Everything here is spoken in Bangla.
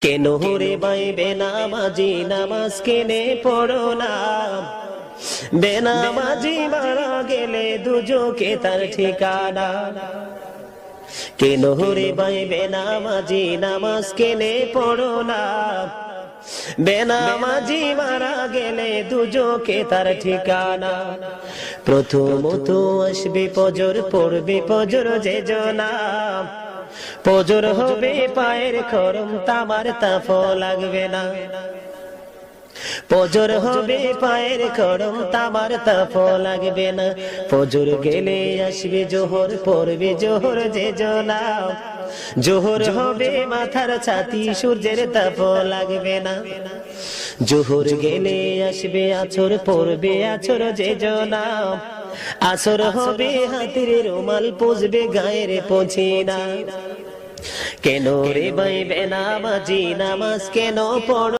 কেন রে বাইবে নামাজি নামাজ কেনে পড়ো না, বেনামাজি মারা গেলে দুজকে তার ঠিকানা। কেন রে বাইবে নামাজি নামাজ কেনে পড়ো না, বেনামাজি মারা গেলে দুজকে তার ঠিকানা। প্রথমত আসবে ফজর, পড়বে ফজর যে জনা, ফজর হবে পায়ের খরম, তামার তাপ লাগবে না। ফজর হবে পায়ের খরম, তামার তাপ লাগবে না। ফজর গেলে আসবে জোহর, পড়বে জোহর যে জনা, জোহর হবে মাথার ছাতি, সূর্যের তাপ লাগবে না। জোহর গেলে আসবে আছর, পড়বে আছর যে জনা, আসর হবে হাতের রুমাল, পুষবে গায়ের পছিনা। কেন রে বাইবে নামাজি নামাজ কেন পড়ো